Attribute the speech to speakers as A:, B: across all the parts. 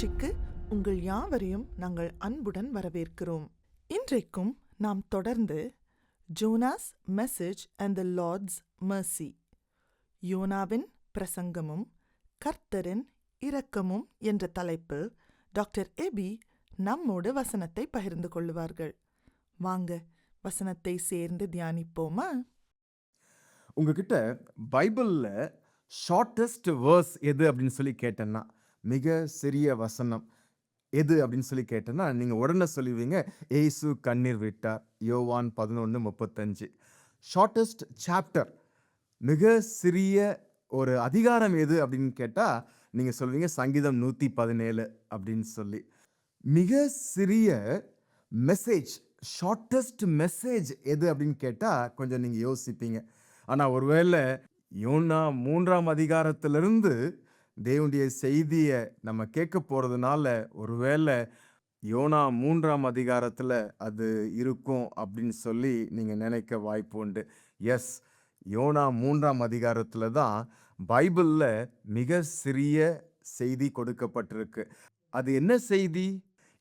A: நிகழ்ச்சிக்கு உங்கள் யாவரையும் நாங்கள் அன்புடன் வரவேற்கிறோம். இன்றைக்கும் நாம் தொடர்ந்து Jonah's message and the Lord's mercy, யோனாவின் பிரசங்கமும் கர்த்தரின் இரக்கமும் என்ற தலைப்பில் டாக்டர் எபி நம்மோடு வசனத்தை பகிர்ந்து கொள்ளுவார்கள். வாங்க வசனத்தை சேர்ந்து தியானிப்போமா?
B: உங்ககிட்ட பைபிளில் ஷார்ட்டஸ்ட் வேர்ஸ் எது அப்படின்னு சொல்லி கேட்டேன்னா, மிக சிறிய வசனம் எது அப்படின்னு சொல்லி கேட்டேன்னா, நீங்கள் உடனே சொல்லுவீங்க, ஏசு கண்ணீர் விட்டார், யோவான் 11:35. ஷார்ட்டஸ்ட் சாப்டர், மிக சிறிய ஒரு அதிகாரம் எது அப்படின்னு கேட்டால் நீங்கள் சொல்லுவீங்க சங்கீதம் 117 அப்படின்னு சொல்லி. மிக சிறிய மெசேஜ், ஷார்ட்டஸ்ட் மெசேஜ் எது அப்படின்னு கேட்டால் கொஞ்சம் நீங்கள் யோசிப்பீங்க. ஆனால் ஒருவேளை யோனா 3ஆம் அதிகாரத்திலிருந்து தேவனுடைய செய்தியை நம்ம கேட்க போகிறதுனால ஒருவேளை யோனா 3ஆம் அதிகாரத்தில் அது இருக்கும் அப்படின்னு சொல்லி நீங்கள் நினைக்க வாய்ப்பு உண்டு. எஸ், யோனா 3ஆம் அதிகாரத்தில் தான் பைபிளில் மிக சிறிய செய்தி கொடுக்கப்பட்டிருக்கு. அது என்ன செய்தி?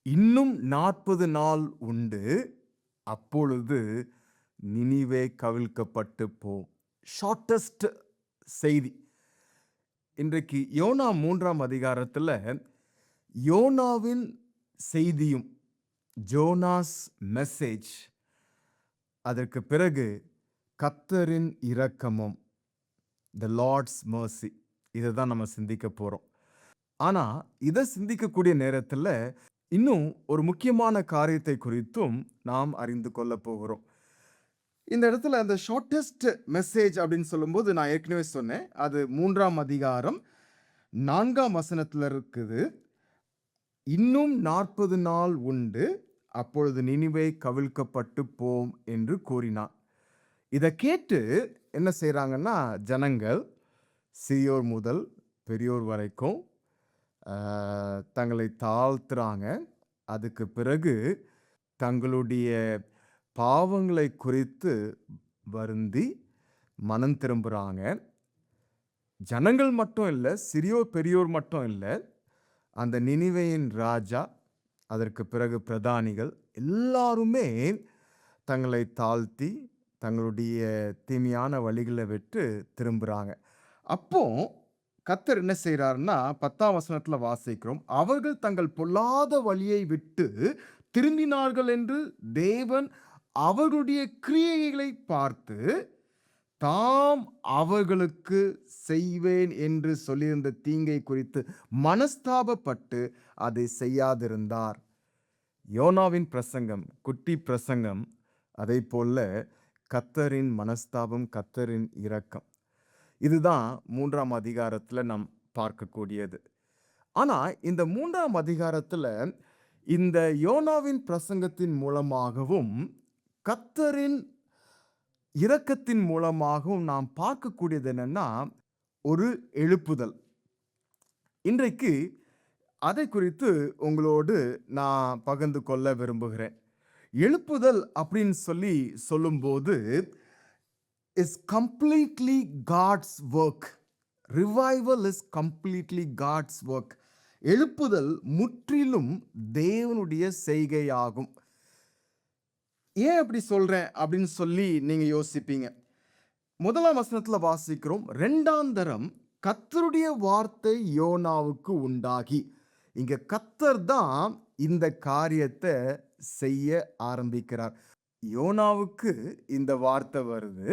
B: இன்னும் 40 நாள் உண்டு, அப்பொழுது நினிவே கவிழ்க்கப்பட்டு போம். ஷார்ட்டஸ்ட் செய்தி. இன்றைக்கு யோனா 3ஆம் அதிகாரத்தில் யோனாவின் செய்தியும், ஜோனாஸ் மெசேஜ், அதற்கு பிறகு கர்த்தரின் இரக்கமும், த லார்ட்ஸ் மர்சி, இதை தான் நம்ம சிந்திக்க போகிறோம். ஆனால் இதை சிந்திக்கக்கூடிய நேரத்தில் இன்னும் ஒரு முக்கியமான காரியத்தை குறித்தும் நாம் அறிந்து கொள்ள போகிறோம். இந்த இடத்துல அந்த ஷார்ட்டஸ்ட் மெசேஜ் அப்படின்னு சொல்லும்போது நான் ஏற்கனவே சொன்னேன், அது 3ஆம் அதிகாரம் 4ஆம் வசனத்தில் இருக்குது. இன்னும் 40 நாள் உண்டு, அப்பொழுது நினிவே கவிழ்க்கப்பட்டு போம் என்று கூறினான். இதை கேட்டு என்ன செய்கிறாங்கன்னா, ஜனங்கள் சிறியோர் முதல் பெரியோர் வரைக்கும் தங்களை தாழ்த்துறாங்க. அதுக்கு பிறகு தங்களுடைய பாவங்களை குறித்து வருந்தி மனம் திரும்புகிறாங்க. ஜனங்கள் மட்டும் இல்லை, சிறியோர் பெரியோர் மட்டும் இல்லை, அந்த நினிவேயின் ராஜா, அதற்கு பிறகு பிரதானிகள் எல்லாருமே தங்களை தாழ்த்தி தங்களுடைய தீமையான வழிகளை விட்டு திரும்புகிறாங்க. அப்போ கர்த்தர் என்ன செய்கிறாருன்னா, 10ஆம் வசனத்தில் வாசிக்கிறோம், அவர்கள் தங்கள் பொல்லாத வழியை விட்டு திரும்பினார்கள் என்று தேவன் அவர்களுடைய கிரியைகளை பார்த்து தாம் அவர்களுக்கு செய்வேன் என்று சொல்லியிருந்த தீங்கை குறித்து மனஸ்தாபப்பட்டு அதை செய்யாதிருந்தார். யோனாவின் பிரசங்கம் குட்டி பிரசங்கம், அதை போல கர்த்தரின் மனஸ்தாபம், கர்த்தரின் இரக்கம், இதுதான் 3ஆம் அதிகாரத்தில் நாம் பார்க்கக்கூடியது. ஆனால் இந்த 3ஆம் அதிகாரத்தில் இந்த யோனாவின் பிரசங்கத்தின் மூலமாகவும் கர்த்தரின் இரக்கத்தின் மூலமாகவும் நாம் பார்க்கக்கூடியது என்னன்னா, ஒரு எழுப்புதல். இன்றைக்கு அதை குறித்து உங்களோடு நான் பகிர்ந்து கொள்ள விரும்புகிறேன். எழுப்புதல் அப்படின்னு சொல்லும்போது is completely God's work. Revival is completely God's work. எழுப்புதல் முற்றிலும் தேவனுடைய செய்கையாகும். ஏன் அப்படி சொல்றேன் அப்படின்னு சொல்லி நீங்க யோசிப்பீங்க. 1ஆம் வசனத்தில் வாசிக்கிறோம், 2ஆம் தரம் கர்த்தருடைய வார்த்தை யோனாவுக்கு உண்டாகி. இங்க கர்த்தர் தான் இந்த காரியத்தை செய்ய ஆரம்பிக்கிறார். யோனாவுக்கு இந்த வார்த்தை வருது.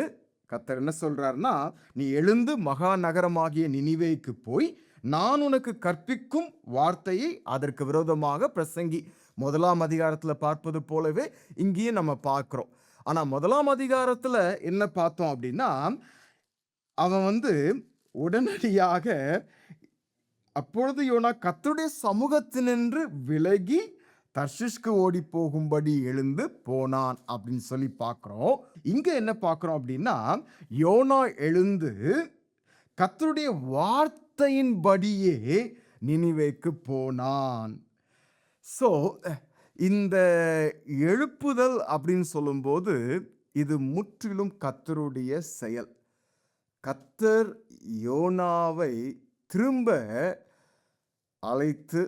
B: கர்த்தர் என்ன சொல்றாருன்னா, நீ எழுந்து மகா நகரமாகிய நினிவேக்கு போய் நான் உனக்கு கற்பிக்கும் வார்த்தையை அதற்கு விரோதமாக பிரசங்கி. 1ஆம் அதிகாரத்தில் பார்ப்பது போலவே இங்கேயும் நம்ம பார்க்கிறோம். ஆனால் 1ஆம் அதிகாரத்தில் என்ன பார்த்தோம் அப்படின்னா, அவன் உடனடியாக அப்பொழுது யோனா கர்த்தருடைய சமூகத்தினின்று விலகி தர்ஷிஷ்க்கு ஓடி போகும்படி எழுந்து போனான் அப்படின்னு சொல்லி பார்க்கிறோம். இங்க என்ன பார்க்கிறோம் அப்படின்னா, யோனா எழுந்து கர்த்தருடைய வார்த்தையின்படியே நினிவேக்கு போனான். ஸோ இந்த எழுப்புதல் அப்படின்னு சொல்லும்போது இது முற்றிலும் கர்த்தருடைய செயல். கர்த்தர் யோனாவை திரும்ப அழைத்து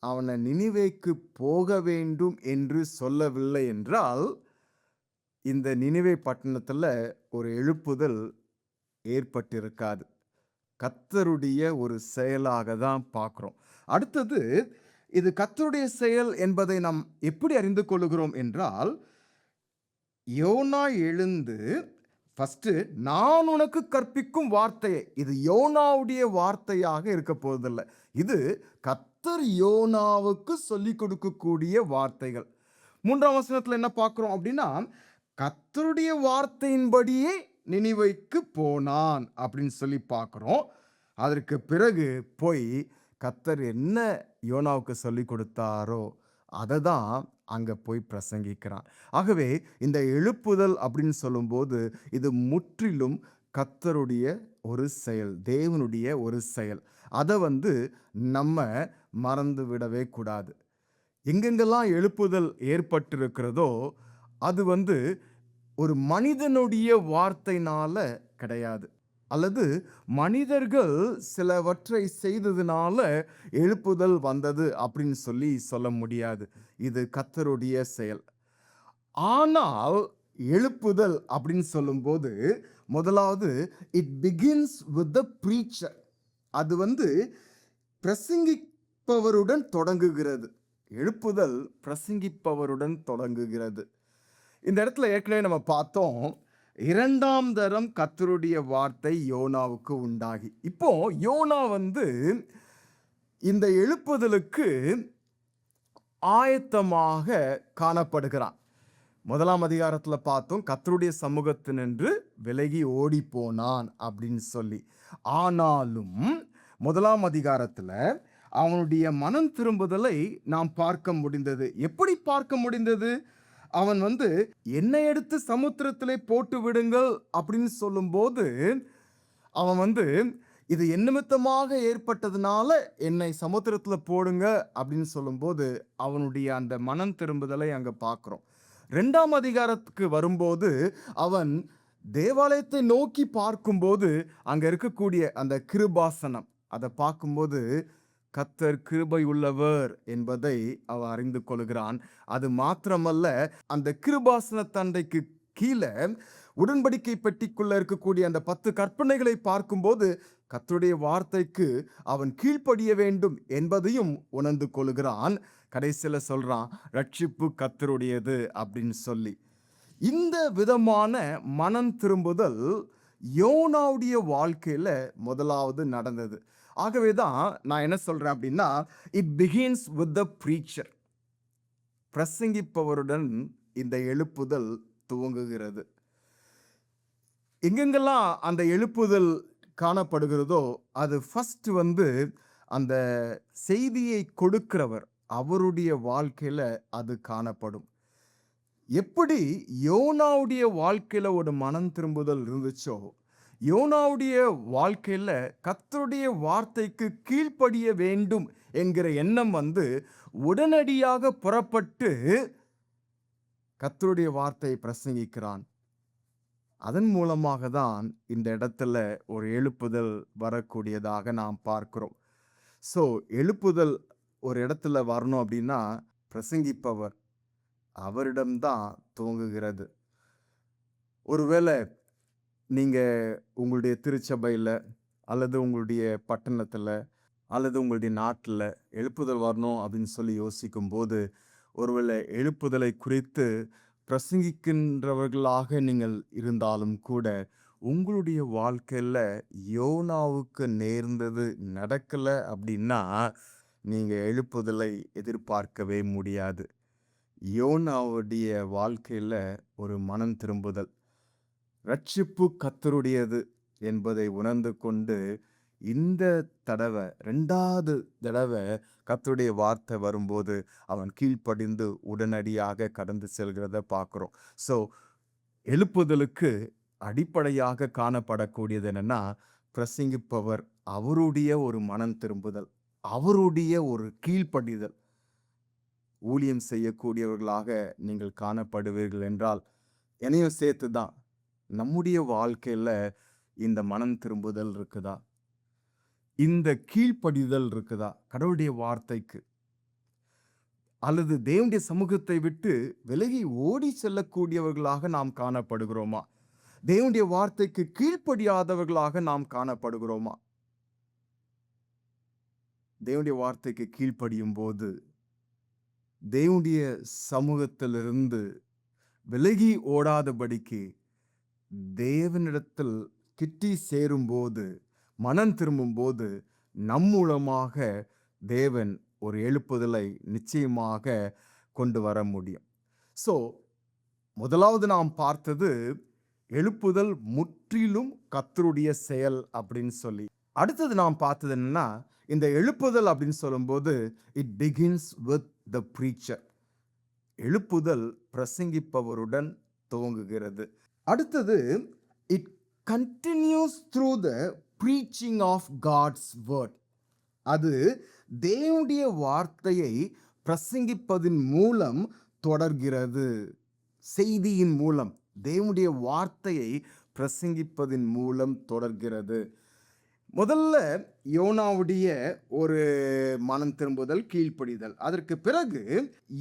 B: அவனை நினிவேக்கு போக வேண்டும் என்று சொல்லவில்லை என்றால் இந்த நினிவே பட்டணத்தில் ஒரு எழுப்புதல் ஏற்பட்டிருக்காது. கர்த்தருடைய ஒரு செயலாக தான் பார்க்கிறோம். அடுத்தது, இது கர்த்தருடைய செயல் என்பதை நாம் எப்படி அறிந்து கொள்கிறோம் என்றால், யோனா எழுந்து ஃபர்ஸ்ட் நான் உனக்கு கற்பிக்கும் வார்த்தையை, இது யோனாவுடைய வார்த்தையாக இருக்க போவதில்லை, இது கர்த்தர் யோனாவுக்கு சொல்லிக் கொடுக்கக்கூடிய வார்த்தைகள். 3ஆம் வசனத்தில் என்ன பார்க்கிறோம் அப்படின்னா, கர்த்தருடைய வார்த்தையின்படியே நினிவேக்கு போனான் அப்படின்னு சொல்லி பார்க்கிறோம். அதற்கு பிறகு போய் கர்த்தர் என்ன யோனாவுக்கு சொல்லி கொடுத்தாரோ அதை தான் அங்கே போய் பிரசங்கிக்கிறான். ஆகவே இந்த எழுப்புதல் அப்படின்னு சொல்லும்போது இது முற்றிலும் கர்த்தருடைய ஒரு செயல், தேவனுடைய ஒரு செயல். அதை நம்ம மறந்து விடவே கூடாது. எங்கெங்கெல்லாம் எழுப்புதல் ஏற்பட்டிருக்கிறதோ அது ஒரு மனிதனுடைய வார்த்தைனால கிடையாது, அல்லது மனிதர்கள் சிலவற்றை செய்ததுனால எழுப்புதல் வந்தது அப்படின்னு சொல்லி சொல்ல முடியாது. இது கர்த்தருடைய செயல். ஆனால் எழுப்புதல் அப்படின்னு சொல்லும்போது முதலாவது it begins with the preacher. அது பிரசங்கிப்பவருடன் தொடங்குகிறது. எழுப்புதல் பிரசங்கிப்பவருடன் தொடங்குகிறது. இந்த இடத்துல ஏற்கனவே நம்ம பார்த்தோம், 2ஆம் தரம் கர்த்தருடைய வார்த்தை யோனாவுக்கு உண்டாகி, இப்போ யோனா இந்த எழுப்புதலுக்கு ஆயத்தமாக காணப்படுகிறான். 1ஆம் அதிகாரத்தில் பார்த்தோம், கர்த்தருடைய சமூகத்தினின்று விலகி ஓடி போனான் அப்படின்னு சொல்லி. ஆனாலும் 1ஆம் அதிகாரத்தில் அவனுடைய மனம் திரும்புதலை நாம் பார்க்க முடிந்தது. எப்படி பார்க்க முடிந்தது? அவன் என்னை எடுத்து சமுத்திரத்திலே போட்டு விடுங்கள் அப்படின்னு சொல்லும்போது அவன் இது என் நிமித்தமாக ஏற்பட்டதுனால என்னை சமுத்திரத்தில் போடுங்க அப்படின்னு சொல்லும்போது அவனுடைய அந்த மனம் திரும்புதலை அங்கே பார்க்குறோம். 2ஆம் அதிகாரத்துக்கு வரும்போது அவன் தேவாலயத்தை நோக்கி பார்க்கும்போது அங்கே இருக்கக்கூடிய அந்த கிருபாசனம் அதை பார்க்கும்போது கர்த்தர் கிருபை உள்ளவர் என்பதை அவன் அறிந்து கொள்கிறான். அது மாத்திரமல்ல, அந்த கிருபாசன தண்டைக்கு கீழே உடன்படிக்கை பெட்டிக்குள்ள இருக்கக்கூடிய அந்த 10 கற்பனைகளை பார்க்கும்போது கர்த்தருடைய வார்த்தைக்கு அவன் கீழ்ப்படிய வேண்டும் என்பதையும் உணர்ந்து கொள்கிறான். கடைசியில் சொல்றான், ரட்சிப்பு கர்த்தருடையது அப்படின்னு சொல்லி. இந்த விதமான மனம் திரும்புதல் யோனாவுடைய வாழ்க்கையில முதலாவது நடந்தது. ஆகவே தான் நான் என்ன சொல்றேன் அப்படின்னா, it begins with the preacher. பிரசங்கிப்பவருடன் இந்த எழுப்புதல் துவங்குகிறது. எங்கெங்கெல்லாம் அந்த எழுப்புதல் காணப்படுகிறதோ அது ஃபர்ஸ்ட் அந்த செய்தியை கொடுக்கிறவர் அவருடைய வாழ்க்கையில அது காணப்படும். எப்படி யோனாவுடைய வாழ்க்கையில ஒரு மனம் திரும்புதல் இருந்துச்சோ, யோனாவுடைய வாழ்க்கையில கர்த்தருடைய வார்த்தைக்கு கீழ்ப்படிய வேண்டும் என்கிற எண்ணம் உடனடியாக புறப்பட்டு கர்த்தருடைய வார்த்தையை பிரசங்கிக்கிறான். அதன் மூலமாக தான் இந்த இடத்துல ஒரு எழுப்புதல் வரக்கூடியதாக நாம் பார்க்கிறோம். ஸோ எழுப்புதல் ஒரு இடத்துல வரணும் அப்படின்னா பிரசங்கிப்பவர் அவரிடம்தான் துவங்குகிறது. ஒருவேளை நீங்கள் உங்களுடைய திருச்சபையில் அல்லது உங்களுடைய பட்டணத்தில் அல்லது உங்களுடைய நாட்டில் எழுப்புதல் வரணும் அப்படின்னு சொல்லி யோசிக்கும்போது, ஒருவேளை எழுப்புதலை குறித்து பிரசங்கிக்கின்றவர்களாக நீங்கள் இருந்தாலும் கூட உங்களுடைய வாழ்க்கையில் யோனாவுக்கு நேர்ந்தது நடக்கலை அப்படின்னா நீங்கள் எழுப்புதலை எதிர்பார்க்கவே முடியாது. யோனாவுடைய வாழ்க்கையில் ஒரு மனம் திரும்புதல், ரட்சிப்பு கர்த்தருடையது என்பதை உணர்ந்து கொண்டு இந்த தடவை 2வது தடவை கர்த்தருடைய வார்த்தை வரும்போது அவன் கீழ்ப்படிந்து உடனடியாக கடந்து செல்கிறத பார்க்குறோம். ஸோ எழுப்புதலுக்கு அடிப்படையாக காணப்படக்கூடியது என்னன்னா, பிரசங்கிப்பவர் அவருடைய ஒரு மனம் திரும்புதல், அவருடைய ஒரு கீழ்ப்படிதல். ஊழியம் செய்யக்கூடியவர்களாக நீங்கள் காணப்படுவீர்கள் என்றால் என்னையும் சேர்த்து தான் நம்முடைய வாழ்க்கையில் இந்த மனம் திரும்புதல் இருக்குதா, இந்த கீழ்ப்படிதல் இருக்குதா கடவுளுடைய வார்த்தைக்கு? அல்லது தேவனுடைய சமூகத்தை விட்டு விலகி ஓடி செல்லக்கூடியவர்களாக நாம் காணப்படுகிறோமா? தேவனுடைய வார்த்தைக்கு கீழ்ப்படியாதவர்களாக நாம் காணப்படுகிறோமா? தேவனுடைய வார்த்தைக்கு கீழ்ப்படியும் போது தேவனுடைய சமூகத்திலிருந்து விலகி ஓடாதபடிக்கு தேவனிடத்தில் கிட்டி சேரும்போது, மனம் திரும்பும்போது நம் மூலமாக தேவன் ஒரு எழுப்புதலை நிச்சயமாக கொண்டு வர முடியும். ஸோ முதலாவது நாம் பார்த்தது எழுப்புதல் முற்றிலும் கர்த்தருடைய செயல் அப்படின்னு சொல்லி. அடுத்தது நாம் பார்த்தது என்னன்னா, இந்த எழுப்புதல் அப்படின்னு சொல்லும்போது it begins with the preacher. எழுப்புதல் பிரசங்கிப்பவருடன் துவங்குகிறது. அடுத்தது it continues through the preaching of God's word. அது தேவனுடைய வார்த்தையை பிரசங்கிப்பதின் மூலம் தொடர்கிறது. செய்தியின் மூலம் தேவனுடைய வார்த்தையை பிரசங்கிப்பதின் மூலம் தொடர்கிறது. முதல்ல யோனாவுடைய ஒரு மனம் திரும்புதல், கீழ்ப்படிதல். அதற்கு பிறகு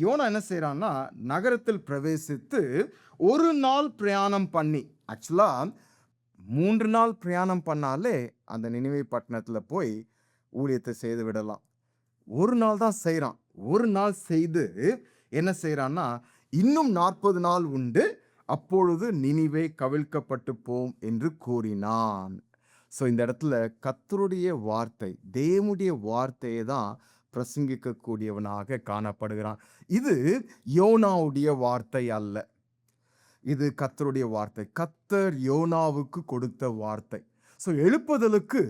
B: யோனா என்ன செய்யறான்னா, நகரத்தில் பிரவேசித்து ஒரு நாள் பிரயாணம் பண்ணி, ஆக்சுவலா 3 நாள் பிரயாணம் பண்ணாலே அந்த நினிவே பட்டணத்தில் போய் ஊழியத்தை செய்து விடலாம். ஒரு நாள் தான் செய்கிறான். ஒரு நாள் செய்து என்ன செய்கிறான்னா, இன்னும் 40 நாள் உண்டு, அப்பொழுது நினிவே கவிழ்க்கப்பட்டு போம் என்று கூறினான். ஸோ இந்த இடத்துல கர்த்தருடைய வார்த்தை, தேவனுடைய வார்த்தையை தான் பிரசங்கிக்கக்கூடியவனாக காணப்படுகிறான். இது யோனாவுடைய வார்த்தை அல்ல, இது கர்த்தருடைய வார்த்தை. கர்த்தர் யோனாவுக்கு கொடுத்த வார்த்தை. ஸோ எழுப்புதலுக்கு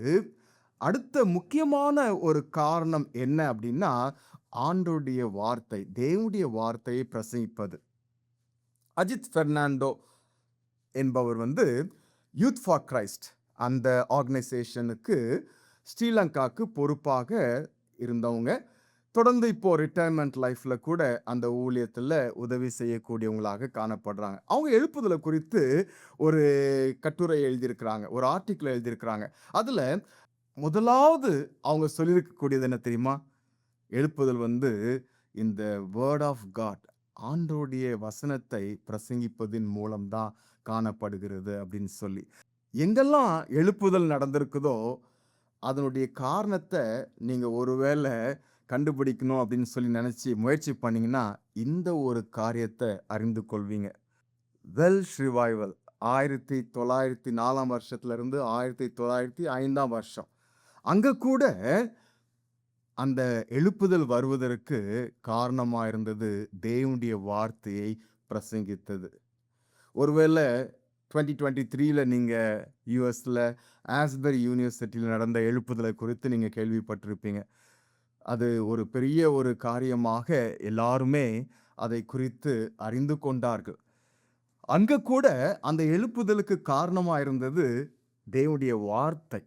B: அடுத்த முக்கியமான ஒரு காரணம் என்ன அப்படின்னா, ஆண்டவருடைய வார்த்தை, தேவனுடைய வார்த்தையை பிரசங்கிப்பது. அஜித் பெர்னாண்டோ என்பவர் யூத் ஃபார் கிரைஸ்ட் அந்த ஆர்கனைசேஷனுக்கு ஸ்ரீலங்காவுக்கு பொறுப்பாக இருந்தவங்க. தொடர்ந்து இப்போ ரிட்டையர்மெண்ட் லைஃப்ல கூட அந்த ஊழியத்தில் உதவி செய்யக்கூடியவங்களாக காணப்படுறாங்க. அவங்க எழுப்புதலை குறித்து ஒரு கட்டுரை எழுதியிருக்கிறாங்க, ஒரு ஆர்டிக்கிள் எழுதியிருக்கிறாங்க. அதில் முதலாவது அவங்க சொல்லியிருக்கக்கூடியது என்ன தெரியுமா? எழுப்புதல் இந்த வேர்ட் ஆஃப் காட், ஆண்டவருடைய வசனத்தை பிரசங்கிப்பதின் மூலம்தான் காணப்படுகிறது அப்படின்னு சொல்லி. எங்கெல்லாம் எழுப்புதல் நடந்திருக்குதோ அதனுடைய காரணத்தை நீங்கள் ஒருவேளை கண்டுபிடிக்கணும் அப்படின்னு சொல்லி நினச்சி முயற்சி பண்ணிங்கன்னா இந்த ஒரு காரியத்தை அறிந்து கொள்வீங்க. வெல்ஷ் ரிவைவல் 1904 வருஷத்துலேருந்து 1905 வருஷம், அங்கே கூட அந்த எழுப்புதல் வருவதற்கு காரணமாக இருந்தது தேவனுடைய வார்த்தையை பிரசங்கித்தது. ஒருவேளை 2023 நீங்கள் யூஎஸில் ஆஸ்பரி யூனிவர்சிட்டியில் நடந்த எழுப்புதலை குறித்து நீங்கள் கேள்விப்பட்டிருப்பீங்க. அது ஒரு பெரிய ஒரு காரியமாக எல்லாருமே அதை குறித்து அறிந்து கொண்டார்கள். அங்கே கூட அந்த எழுப்புதலுக்கு காரணமாக இருந்தது தேவனுடைய வார்த்தை.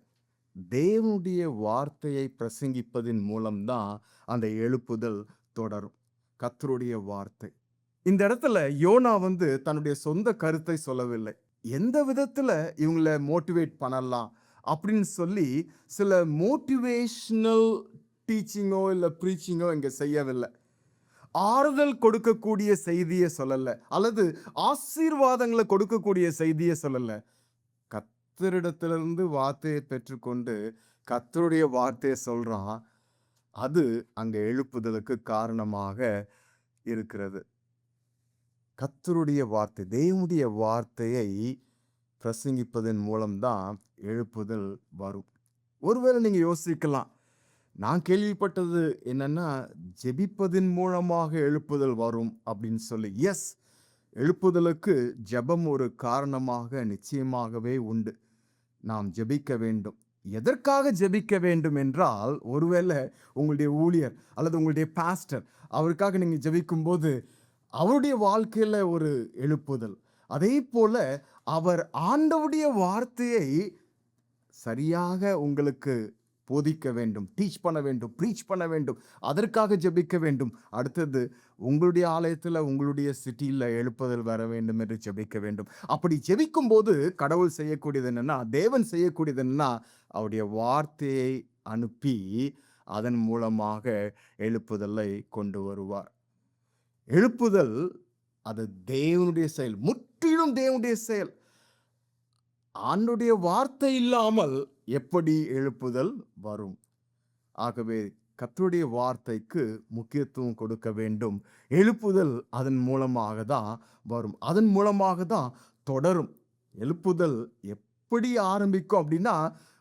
B: தேவனுடைய வார்த்தையை பிரசங்கிப்பதின் மூலம்தான் அந்த எழுப்புதல் தொடரும். கர்த்தருடைய வார்த்தை. இந்த இடத்துல யோனா தன்னுடைய சொந்த கருத்தை சொல்லவில்லை. எந்த விதத்தில் இவங்களை மோட்டிவேட் பண்ணலாம் அப்படின்னு சொல்லி சில மோட்டிவேஷனல் டீச்சிங்கோ இல்லை ப்ரீச்சிங்கோ இங்கே செய்யவில்லை. ஆறுதல் கொடுக்கக்கூடிய செய்தியை சொல்லலை, அல்லது ஆசீர்வாதங்களை கொடுக்கக்கூடிய செய்தியை சொல்லலை. கர்த்தரிடத்திலிருந்து வார்த்தையை பெற்றுக்கொண்டு கர்த்தருடைய வார்த்தையை சொல்றான். அது அங்கே எழுப்புதலுக்கு காரணமாக இருக்கிறது. கர்த்தருடைய வார்த்தை, தேவனுடைய வார்த்தையை பிரசங்கிப்பதன் மூலம்தான் எழுப்புதல் வரும். ஒருவேளை நீங்கள் யோசிக்கலாம், நான் கேள்விப்பட்டது என்னன்னா ஜெபிப்பதின் மூலமாக எழுப்புதல் வரும் அப்படின்னு சொல்லி. எஸ், எழுப்புதலுக்கு ஜெபம் ஒரு காரணமாக நிச்சயமாகவே உண்டு. நாம் ஜெபிக்க வேண்டும். எதற்காக ஜெபிக்க வேண்டும் என்றால், ஒருவேளை உங்களுடைய ஊழியர் அல்லது உங்களுடைய பாஸ்டர், அவருக்காக நீங்கள் ஜெபிக்கும்போது அவருடைய வாழ்க்கையில் ஒரு எழுப்புதல். அதே போல அவர் ஆண்டவருடைய வார்த்தையை சரியாக உங்களுக்கு போதிக்க வேண்டும், டீச் பண்ண வேண்டும், ப்ரீச் பண்ண வேண்டும். அதற்காக ஜெபிக்க வேண்டும். அடுத்தது உங்களுடைய ஆலயத்தில், உங்களுடைய சிட்டியில் எழுப்புதல் வர வேண்டும் என்று ஜெபிக்க வேண்டும். அப்படி ஜெபிக்கும் போது கடவுள் செய்யக்கூடியது என்னன்னா, தேவன் செய்யக்கூடியது என்னன்னா, அவருடைய வார்த்தையை அனுப்பி அதன் மூலமாக எழுப்புதலை கொண்டு வருவார். எழுப்புதல் அது தேவனுடைய செயல், முற்றிலும் தேவனுடைய செயல். ஆண்டுடைய வார்த்தை இல்லாமல் எப்படி எழுப்புதல் வரும்? ஆகவே கர்த்தருடைய வார்த்தைக்கு முக்கியத்துவம் கொடுக்க வேண்டும். எழுப்புதல் அதன் மூலமாக தான் வரும், அதன் மூலமாக தான் தொடரும். எழுப்புதல் எப்படி ஆரம்பிக்கும் அப்படின்னா,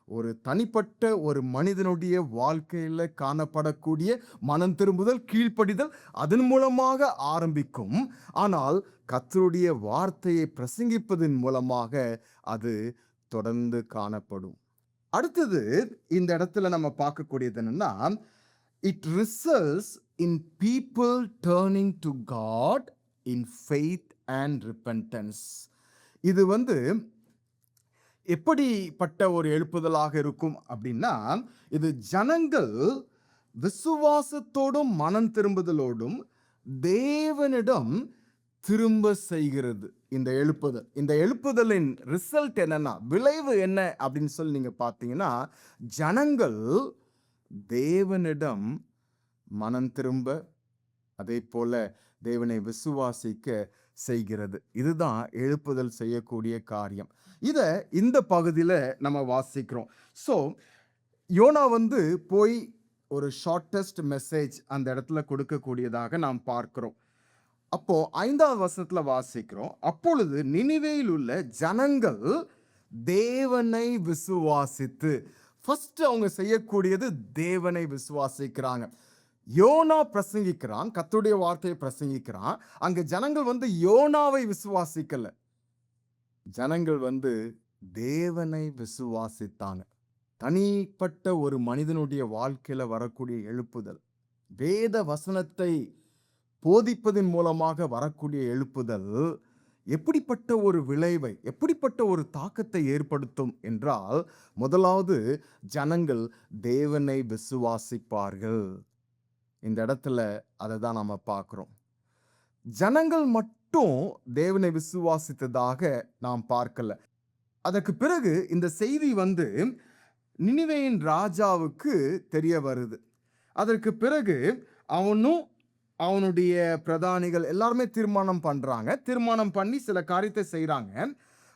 B: ஒரு தனிப்பட்ட ஒரு மனிதனுடைய வாழ்க்கையில காணப்படக்கூடிய மனம் திரும்புதல், கீழ்ப்படிதல் அதன் மூலமாக ஆரம்பிக்கும். ஆனால் கர்த்தருடைய வார்த்தையை பிரசங்கிப்பதன் மூலமாக அது தொடர்ந்து காணப்படும். அடுத்தது இந்த இடத்துல நம்ம பார்க்கக்கூடியது என்னன்னா, it results in people turning to God in faith and repentance. இது எப்படிப்பட்ட ஒரு எழுப்புதலாக இருக்கும் அப்படின்னா, இது ஜனங்கள் விசுவாசத்தோடும் மனம் திரும்புதலோடும் தேவனிடம் திரும்ப செய்கிறது. இந்த எழுப்புதலின் ரிசல்ட் என்னன்னா, விளைவு என்ன அப்படின்னு சொல்லி நீங்க பார்த்தீங்கன்னா, ஜனங்கள் தேவனிடம் மனம் திரும்ப, அதே போல தேவனை விசுவாசிக்க செய்கிறது. இதுதான் எழுப்புதல் செய்யக்கூடிய காரியம். இந்த பகுதியில நம்ம வாசிக்கிறோம். ஸோ யோனா போய் ஒரு ஷார்ட்டஸ்ட் மெசேஜ் அந்த இடத்துல கொடுக்கக்கூடியதாக நாம் பார்க்கிறோம். அப்போ 5வது வசனத்துல வாசிக்கிறோம், அப்பொழுது நினிவேயில் உள்ள ஜனங்கள் தேவனை விசுவாசித்து. ஃபர்ஸ்ட் அவங்க செய்யக்கூடியது தேவனை விசுவாசிக்கிறாங்க. யோனா பிரசங்கிக்கிறான், கர்த்தருடைய வார்த்தையை பிரசங்கிக்கிறான். அங்க ஜனங்கள் யோனாவை விசுவாசிக்கல, ஜனங்கள் தேவனை விசுவாசித்தாங்க. தனிப்பட்ட ஒரு மனிதனுடைய வாழ்க்கையில வரக்கூடிய எழுப்புதல், வேத வசனத்தை போதிப்பதன் மூலமாக வரக்கூடிய எழுப்புதல் எப்படிப்பட்ட ஒரு விளைவை, எப்படிப்பட்ட ஒரு தாக்கத்தை ஏற்படுத்தும் என்றால், முதலாவது ஜனங்கள் தேவனை விசுவாசிப்பார்கள். இந்த இடத்துல அதை தான் நாம பார்க்கிறோம். ஜனங்கள் மட்டும் தேவனை விசுவாசித்ததாக நாம் பார்க்கல. அதற்கு பிறகு இந்த செய்தி நினிவேயின் ராஜாவுக்கு தெரிய வருது. அதற்கு பிறகு அவனும் அவனுடைய பிரதானிகள் எல்லாருமே தீர்மானம் பண்றாங்க. தீர்மானம் பண்ணி சில காரியத்தை செய்றாங்க.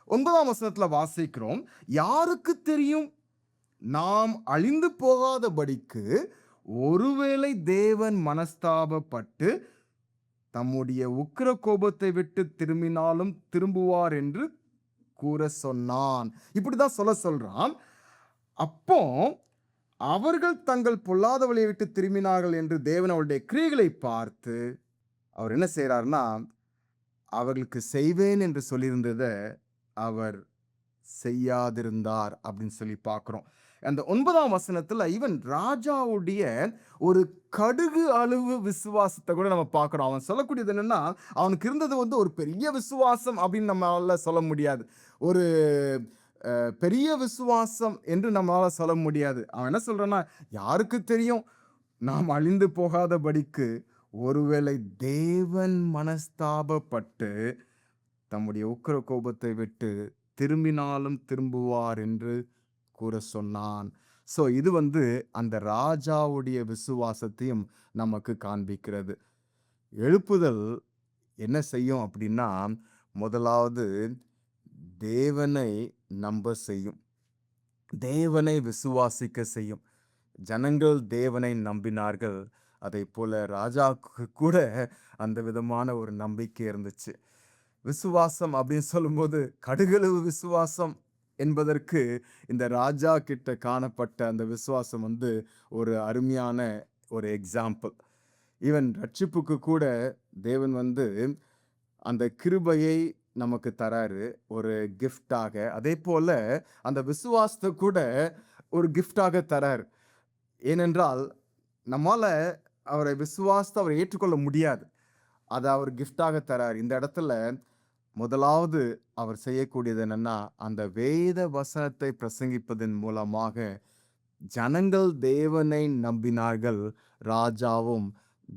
B: 9ஆம் வசனத்துல வாசிக்கிறோம், யாருக்கு தெரியும், நாம் அழிந்து போகாதபடிக்கு ஒருவேளை தேவன் மனஸ்தாபப்பட்டு தம்முடைய உக்கிர கோபத்தை விட்டு திரும்பினாலும் திரும்புவார் என்று கூற சொன்னான். இப்படிதான் சொல்றான். அப்போ அவர்கள் தங்கள் பொல்லாத வழியை விட்டு திரும்பினார்கள் என்று தேவன் அவருடைய கிரியைகளை பார்த்து அவர் என்ன செய்யறாருன்னா, அவர்களுக்கு செய்வேன் என்று சொல்லியிருந்ததை அவர் செய்யாதிருந்தார் அப்படின்னு சொல்லி பார்க்கிறோம். அந்த 9ஆம் வசனத்துல இவன் ராஜாவுடைய ஒரு கடுகு அளவு விசுவாசத்தை கூட நம்ம பார்க்கிறோம். அவன் சொல்லக்கூடியது என்னன்னா, அவனுக்கு இருந்தது ஒரு பெரிய விசுவாசம் அப்படின்னு நம்மளால சொல்ல முடியாது, ஒரு பெரிய விசுவாசம் என்று நம்மளால சொல்ல முடியாது. அவன் என்ன சொல்றான்னா, யாருக்கு தெரியும், நாம் அழிந்து போகாதபடிக்கு ஒருவேளை தேவன் மனஸ்தாபப்பட்டு தம்முடைய உக்கிர கோபத்தை விட்டு திரும்பினாலும் திரும்புவார் என்று கூற சொன்னான். ஸோ இது அந்த ராஜாவுடைய விசுவாசத்தையும் நமக்கு காண்பிக்கிறது. எழுப்புதல் என்ன செய்யும் அப்படின்னா, முதலாவது தேவனை நம்ப செய்யும், தேவனை விசுவாசிக்க செய்யும். ஜனங்கள் தேவனை நம்பினார்கள். அதை போல ராஜாவுக்கு கூட அந்த விதமான ஒரு நம்பிக்கை இருந்துச்சு. விசுவாசம் அப்படின்னு சொல்லும்போது கடுகளவு விசுவாசம் என்பதற்கு இந்த ராஜா கிட்ட காணப்பட்ட அந்த விசுவாசம் ஒரு அருமையான ஒரு எக்ஸாம்பிள். ஈவன் ரட்சிப்புக்கு கூட தேவன் அந்த கிருபையை நமக்கு தராரு ஒரு கிஃப்டாக. அதே போல அந்த விசுவாசத்தை கூட ஒரு கிஃப்டாக தராரு. ஏனென்றால் நம்மால அவரை விசுவாசத்தை அவரை ஏற்றுக்கொள்ள முடியாது, அதை அவர் கிஃப்டாக தரார். இந்த இடத்துல முதலாவது அவர் செய்யக்கூடியது என்னன்னா, அந்த வேத வசனத்தை பிரசங்கிப்பதன் மூலமாக ஜனங்கள் தேவனை நம்பினார்கள். ராஜாவும்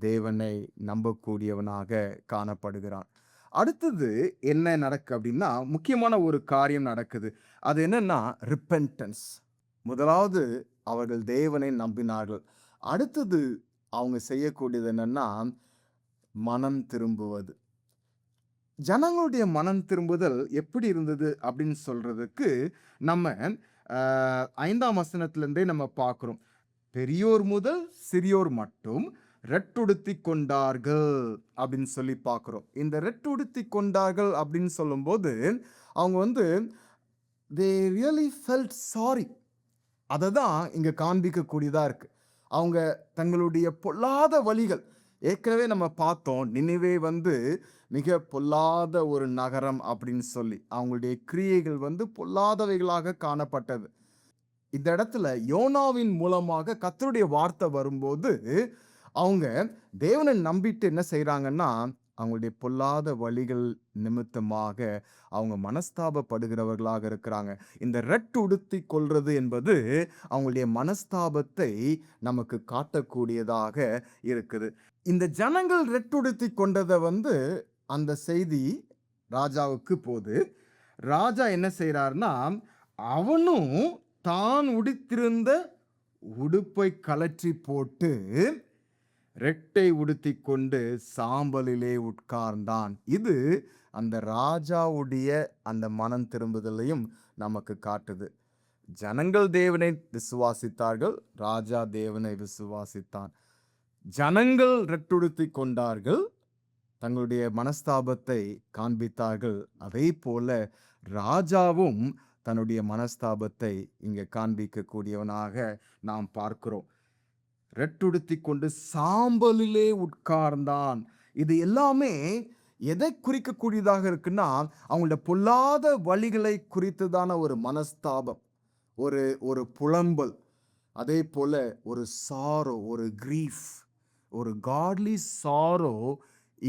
B: தேவனை நம்பக்கூடியவனாக காணப்படுகிறான். அடுத்தது என்ன நடக்கு அப்படின்னா, முக்கியமான ஒரு காரியம் நடக்குது. அது என்னன்னா ரிப்பென்டன்ஸ். முதலாவது அவர்கள் தேவனை நம்பினார்கள். அடுத்தது அவங்க செய்யக்கூடியது என்னன்னா, மனம் திரும்புவது. ஜனங்களுடைய மனம் திரும்புதல் எப்படி இருந்தது அப்படின்னு சொல்றதுக்கு நம்ம 5ஆம் வசனத்திலிருந்தே நம்ம பார்க்கிறோம். பெரியோர் முதல் சிறியோர் மட்டும் ரெட்டுடுத்தி கொண்டார்கள் அப்படின்னு சொல்லி பார்க்கிறோம். இந்த ரெட்டுடுத்தி கொண்டார்கள் அப்படின்னு சொல்லும்போது அவங்க வந்து they really felt sorry. அதை தான் இங்க காண்பிக்கக்கூடியதா இருக்கு. அவங்க தங்களுடைய பொல்லாத வழிகள், ஏற்கனவே நம்ம பார்த்தோம், நினிவே வந்து மிக பொல்லாத ஒரு நகரம் அப்படின்னு சொல்லி அவங்களுடைய கிரியைகள் வந்து பொல்லாதவைகளாக காணப்பட்டது. இந்த இடத்துல யோனாவின் மூலமாக கர்த்தருடைய வார்த்தை வரும்போது அவங்க தேவனை நம்பிட்டு என்ன செய்றாங்கன்னா, அவங்களுடைய பொல்லாத வழிகள் நிமித்தமாக அவங்க மனஸ்தாபப்படுகிறவர்களாக இருக்கிறாங்க. இந்த ரெட்டு உடுத்தி கொள்றது என்பது அவங்களுடைய மனஸ்தாபத்தை நமக்கு காட்டக்கூடியதாக இருக்குது. இந்த ஜனங்கள் ரெட்டுடுத்தி கொண்டதை வந்து அந்த செய்தி ராஜாவுக்கு போது ராஜா என்ன செய்றார்னா, அவனும் தான் உடுத்திருந்த உடுப்பை கழற்றி போட்டு ரெட்டை உடுத்தி கொண்டு சாம்பலிலே உட்கார்ந்தான். இது அந்த ராஜாவுடைய அந்த மனம் திரும்புதலையும் நமக்கு காட்டுது. ஜனங்கள் தேவனை விசுவாசித்தார்கள், ராஜா தேவனை விசுவாசித்தான். ஜனங்கள் ரெட்டுடுத்தி கொண்டார்கள், தங்களுடைய மனஸ்தாபத்தை காண்பித்தார்கள். அதே போல ராஜாவும் தன்னுடைய மனஸ்தாபத்தை இங்கே காண்பிக்கக்கூடியவனாக நாம் பார்க்கிறோம். ரெட்டுடுத்தி கொண்டு சாம்பலிலே உட்கார்ந்தான். இது எல்லாமே எதை குறிக்கக்கூடியதாக இருக்குன்னா, அவங்களோட பொல்லாத வழிகளை குறித்ததான ஒரு மனஸ்தாபம், ஒரு புலம்பல், அதே போல ஒரு சாரோ, ஒரு கிரீஃப், ஒரு காட்லி சாரோ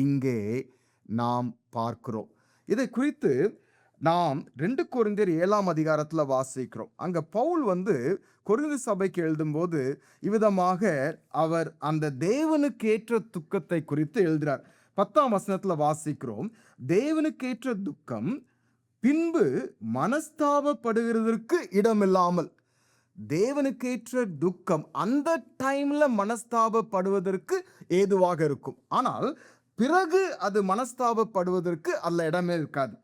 B: இங்கே நாம் பார்க்கிறோம். இதை குறித்து நாம் 2 கொரிந்தியர் 7ஆம் அதிகாரத்துல வாசிக்கிறோம். அங்க பவுல் வந்து கொரிந்து சபைக்கு எழுதும்போது இவ்விதமாக அவர் அந்த தேவனுக்கேற்ற துக்கத்தை குறித்து எழுதுறார். 10ஆம் வசனத்துல வாசிக்கிறோம், தேவனுக்கேற்ற துக்கம் பின்பு மனஸ்தாபப்படுகிறதற்கு இடமில்லாமல். தேவனுக்கேற்ற துக்கம் அந்த டைம்ல மனஸ்தாபப்படுவதற்கு ஏதுவாக இருக்கும். ஆனால் பிறகு அது மனஸ்தாபப்படுவதற்கு அல்ல இடமே இருக்காது.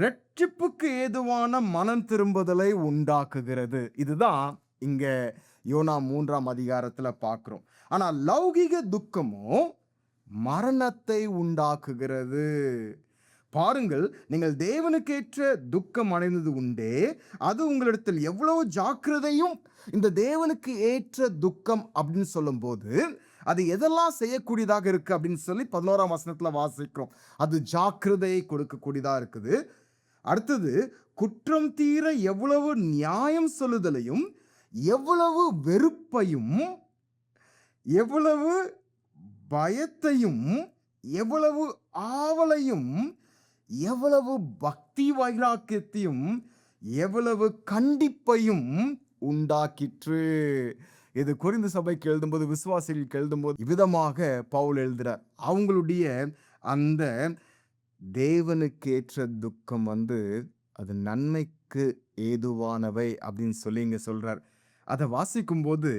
B: ரட்சிப்புக்கு ஏதுவான மனம் திரும்புதலை உண்டாக்குகிறது. இதுதான் இங்க யோனா 3ஆம் அதிகாரத்துல பார்க்கிறோம். ஆனா லௌகிக துக்கமோ மரணத்தை உண்டாக்குகிறது. பாருங்கள், நீங்கள் தேவனுக்கேற்ற துக்கம் அடைந்தது உண்டே, அது உங்களிடத்தில் எவ்வளவு ஜாக்கிரதையும். இந்த தேவனுக்கு ஏற்ற துக்கம் அப்படின்னு சொல்லும் போது அது எதெல்லாம் செய்யக்கூடியதாக இருக்கு அப்படின்னு சொல்லி 11ஆம் வசனத்துல வாசிக்கிறோம். அது ஜாக்கிரதையை கொடுக்கக்கூடியதா இருக்குது. அடுத்தது, குற்றம் தீர எவ்வளவு நியாயம் சொல்லுதலையும், எவ்வளவு வெறுப்பையும், எவ்வளவு பயத்தையும், எவ்வளவு ஆவலையும், எவ்வளவு பக்தி வைராக்கியத்தையும், எவ்வளவு கண்டிப்பையும் உண்டாக்கிற்று. இது கொரிந்து சபைக்கு எழுதும்போது, விசுவாசிகளுக்கு எழுதும்போது இவ்விதமாக பவுல் எழுதுறார். அவங்களுடைய அந்த தேவனுக்கேற்ற துக்கம் வந்து அது நன்மைக்கு ஏதுவானவை அப்படின்னு சொல்லி இங்க சொல்றார். அதை வாசிக்கும் போது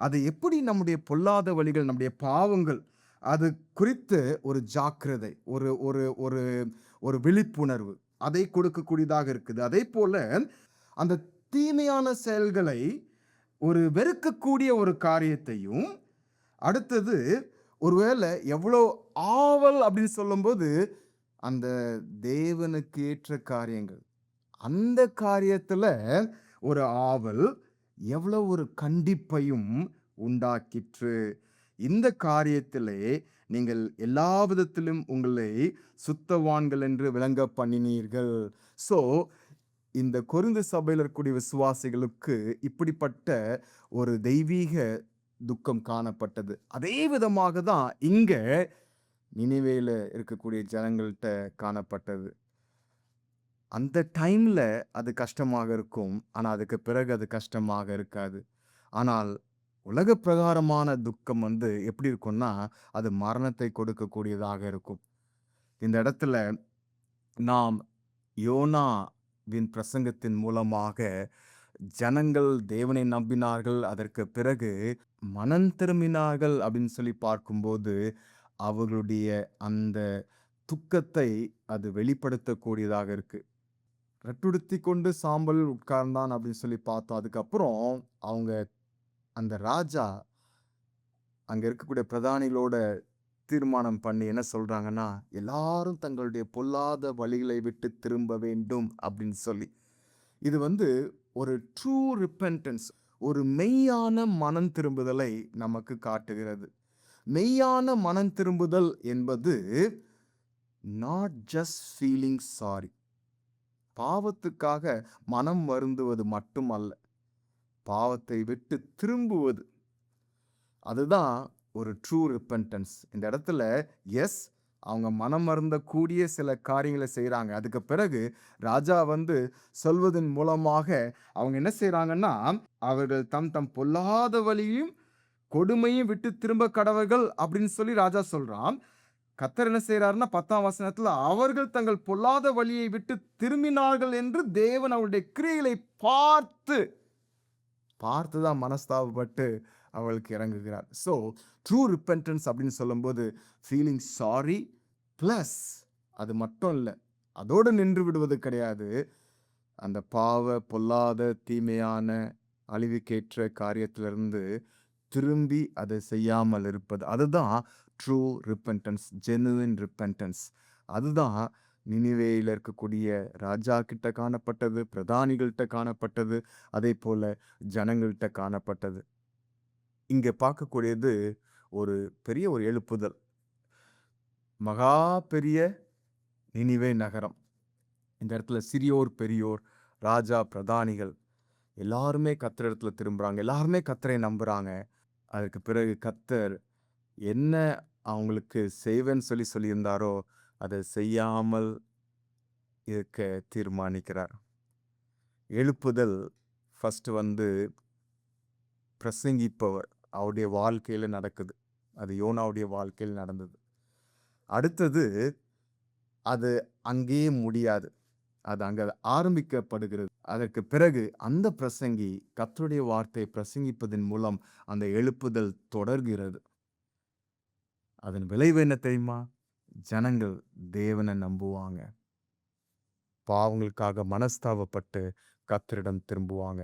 B: அது எப்படி நம்முடைய பொல்லாத வழிகள், நம்முடைய பாவங்கள், அது குறித்து ஒரு ஜாக்கிரதை, ஒரு ஒரு ஒரு ஒரு விழிப்புணர்வு அதை கொடுக்கக்கூடியதாக இருக்குது. அதே போல அந்த தீமையான செயல்களை ஒரு வெறுக்கக்கூடிய ஒரு காரியத்தையும், அடுத்தது ஒருவேளை எவ்வளோ ஆவல் அப்படின்னு சொல்லும்போது அந்த தேவனுக்கு ஏற்ற காரியங்கள், அந்த காரியத்துல ஒரு ஆவல், எவ்வளவு ஒரு கண்டிப்பையும் உண்டாக்கிற்று. இந்த காரியத்திலே நீங்கள் எல்லா விதத்திலும் உங்களை சுத்தவான்கள் என்று விளங்க பண்ணினீர்கள். ஸோ இந்த கொரிந்து சபையில் இருக்கக்கூடிய விசுவாசிகளுக்கு இப்படிப்பட்ட ஒரு தெய்வீக துக்கம் காணப்பட்டது. அதே விதமாக தான் இங்க நினிவேல இருக்கக்கூடிய ஜனங்கள்கிட்ட காணப்பட்டது. அந்த டைம்ல அது கஷ்டமாக இருக்கும், ஆனால் அதுக்கு பிறகு அது கஷ்டமாக இருக்காது. ஆனால் உலக பிரகாரமான துக்கம் வந்து எப்படி இருக்கும்னா, அது மரணத்தை கொடுக்கக்கூடியதாக இருக்கும். இந்த இடத்துல நாம் யோனாவின் பிரசங்கத்தின் மூலமாக ஜனங்கள் தேவனை நம்பினார்கள், அதற்கு பிறகு மனம் திரும்பினார்கள் அப்படின்னு சொல்லி பார்க்கும்போது அவர்களுடைய அந்த துக்கத்தை அது வெளிப்படுத்தக்கூடியதாக இருக்கு. ரெட்டுடுத்தி கொண்டு சாம்பல் உட்கார்ந்தான் அப்படின்னு சொல்லி பார்த்தோம். அதுக்கப்புறம் அவங்க அந்த ராஜா அங்க இருக்கக்கூடிய பிரதானிகளோட தீர்மானம் பண்ணி என்ன சொல்றாங்கன்னா, எல்லாரும் தங்களுடைய பொல்லாத வழிகளை விட்டு திரும்ப வேண்டும் அப்படின்னு சொல்லி. இது ஒரு ட்ரூ ரிப்பென்டன்ஸ், ஒரு மெய்யான மனம் திரும்புதலை நமக்கு காட்டுகிறது. மெய்யான மனம் திரும்புதல் என்பது நாட் ஜஸ்ட் ஃபீலிங் சாரி. பாவத்துக்காக மனம் வருந்துவது மட்டுமல்ல, பாவத்தை விட்டு திரும்புவது. அதுதான் ஒரு ட்ரூ ரிப்பென்டன்ஸ். இந்த இடத்துல அவங்க மனம் வருந்தக்கூடிய சில காரியங்களை செய்கிறாங்க. அதுக்கு பிறகு ராஜா சொல்வதன் மூலமாக அவங்க என்ன செய்கிறாங்கன்னா, அவர்கள் தம் தம் பொல்லாத வழியும் கொடுமையும் விட்டு திரும்ப கடவர்கள் அப்படின்னு சொல்லி ராஜா சொல்றான். கர்த்தர் என்ன செய்யறாருன்னா 10ஆம் வசனத்துல, அவர்கள் தங்கள் பொல்லாத வழியை விட்டு திரும்பினார்கள் என்று தேவன் அவருடைய கிரியைகளை பார்த்துதான் மனஸ்தாபப்பட்டு அவளுக்கு இறங்குகிறார். ஸோ ட்ரூ ரிப்பென்டன்ஸ் அப்படின்னு சொல்லும்போது ஃபீலிங் சாரி ப்ளஸ் அது மட்டும் இல்லை, அதோடு நின்று விடுவது கிடையாது. அந்த பாவ பொல்லாத தீமையான அழிவுக்கேற்ற காரியத்திலிருந்து திரும்பி அதை செய்யாமல் இருப்பது, அதுதான் ட்ரூ ரிப்பென்டன்ஸ், ஜெனுவின் ரிப்பென்டன்ஸ். அதுதான் நினிவேயில் இருக்கக்கூடிய ராஜா கிட்ட காணப்பட்டது, பிரதானிகள்கிட்ட காணப்பட்டது, அதே போல ஜனங்கள்கிட்ட காணப்பட்டது. இங்கே பார்க்கக்கூடியது ஒரு பெரிய ஒரு எழுப்புதல். மகா பெரிய நினிவே நகரம். இந்த இடத்துல சிறியோர் பெரியோர், ராஜா, பிரதானிகள் எல்லாருமே கர்த்தரிடத்துல திரும்புகிறாங்க. எல்லாருமே கர்த்தரை நம்புகிறாங்க. அதுக்கு பிறகு கர்த்தர் என்ன அவங்களுக்கு செய்வேன்னு சொல்லியிருந்தாரோ அதை செய்யாமல் இருக்க தீர்மானிக்கிறார். எழுப்புதல் ஃபஸ்ட்டு பிரசங்கிப்பவர் அவருடைய வாழ்க்கையில் நடக்குது. அது யோனாவுடைய வாழ்க்கையில் நடந்தது. அடுத்தது அது அங்கேயே முடியாது, அது அங்கே ஆரம்பிக்கப்படுகிறது. அதற்கு பிறகு அந்த பிரசங்கி கர்த்தருடைய வார்த்தை பிரசங்கிப்பதன் மூலம் அந்த எழுப்புதல் தொடர்கிறது. அதன் விளைவு என்ன தெரியுமா? ஜனங்கள் தேவனை நம்புவாங்க, பாவங்களுக்காக மனஸ்தாபப்பட்டு கர்த்தரிடம் திரும்புவாங்க.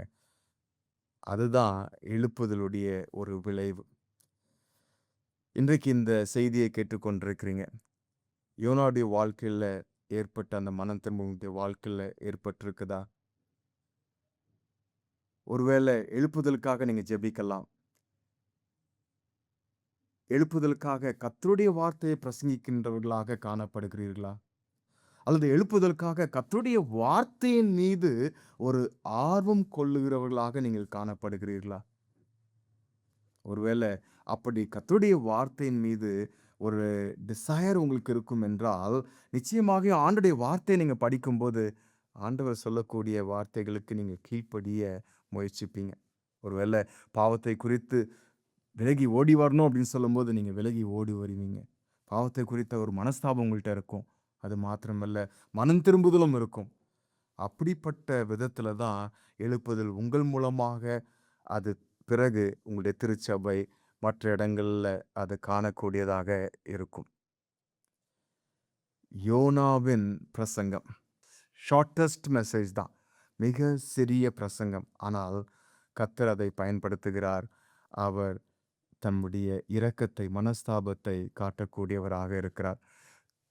B: அதுதான் எழுப்புதலுடைய ஒரு விளைவு. இன்றைக்கு இந்த செய்தியை கேட்டுக்கொண்டிருக்கிறீங்க. யோனாவுடைய வாழ்க்கையில் ஏற்பட்ட அந்த மனம் திரும்புவதுடைய வாழ்க்கையில் ஏற்பட்டிருக்குதா? ஒருவேளை எழுப்புதலுக்காக நீங்கள் ஜெபிக்கலாம். எழுப்புதலுக்காக கர்த்தருடைய வார்த்தையை பிரசங்கிக்கின்றவர்களாக காணப்படுகிறீர்களா? அல்லது எழுப்புதலுக்காக கர்த்தருடைய வார்த்தையின் மீது ஒரு ஆர்வம் கொள்ளுகிறவர்களாக நீங்கள் காணப்படுகிறீர்களா? ஒருவேளை அப்படி கர்த்தருடைய வார்த்தையின் மீது ஒரு டிசையர் உங்களுக்கு இருக்கும் என்றால், நிச்சயமாக ஆண்டவருடைய வார்த்தையை நீங்கள் படிக்கும்போது ஆண்டவர் சொல்லக்கூடிய வார்த்தைகளுக்கு நீங்கள் கீழ்ப்படிய முயற்சிப்பீங்க. ஒருவேளை பாவத்தை குறித்து விலகி ஓடி வரணும் அப்படின்னு சொல்லும்போது நீங்கள் விலகி ஓடி வருவீங்க. பாவத்தை குறித்த ஒரு மனஸ்தாபம் உங்கள்கிட்ட இருக்கும். அது மாத்திரமல்ல, மனம் திரும்புதலும் இருக்கும். அப்படிப்பட்ட விதத்தில் தான் எழுப்புதல் உங்கள் மூலமாக அது பிறகு உங்களுடைய திருச்சபை மற்ற இடங்களில் அது காணக்கூடியதாக இருக்கும். யோனாவின் பிரசங்கம் ஷார்ட்டஸ்ட் மெசேஜ் தான், மிக சிறிய பிரசங்கம். ஆனால் கர்த்தர் அதை பயன்படுத்துகிறார். அவர் தன்னுடைய இரக்கத்தை, மனஸ்தாபத்தை காட்டக்கூடியவராக இருக்கிறார்.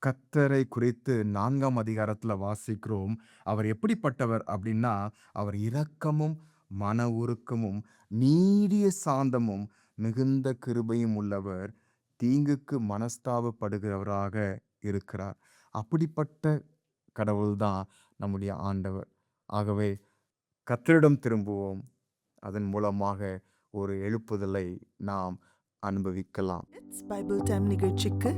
B: கர்த்தரை குறித்து 4ஆம் அதிகாரத்தில் வாசிக்கிறோம். அவர் எப்படிப்பட்டவர் அப்படின்னா, அவர் இரக்கமும் மன உருக்கமும் நீடிய சாந்தமும் மிகுந்த கிருபையும் உள்ளவர், தீங்குக்கு மனஸ்தாபப்படுகிறவராக இருக்கிறார். அப்படிப்பட்ட கடவுள்தான் நம்முடைய ஆண்டவர். ஆகவே கர்த்தரிடம் திரும்புவோம். அதன் மூலமாக ஒரு எழுப்புதலை நாம் அனுபவிக்கலாம்.
A: இட்ஸ் பைபிள் டைம் நிகழ்ச்சிக்கு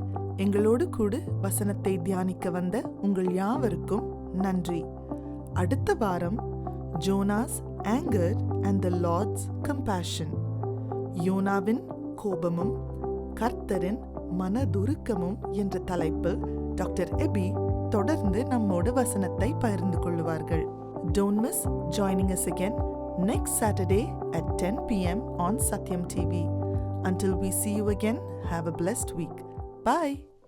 A: எங்களோடு கூட வசனத்தை தியானிக்க வந்த உங்கள் யாவருக்கும் நன்றி. அடுத்த வாரம் Jonas anger and the Lord's compassion, யோனாவின் கோபமும் கர்த்தரின் மனதுருக்கமும் என்ற தலைப்பில் டாக்டர் எபி தொடர்ந்து நம்மோடு வசனத்தை பகிர்ந்து கொள்வார்கள். Don't miss joining us again next Saturday at 10 p.m. on Satyam TV. Until we see you again, have a blessed week. Bye.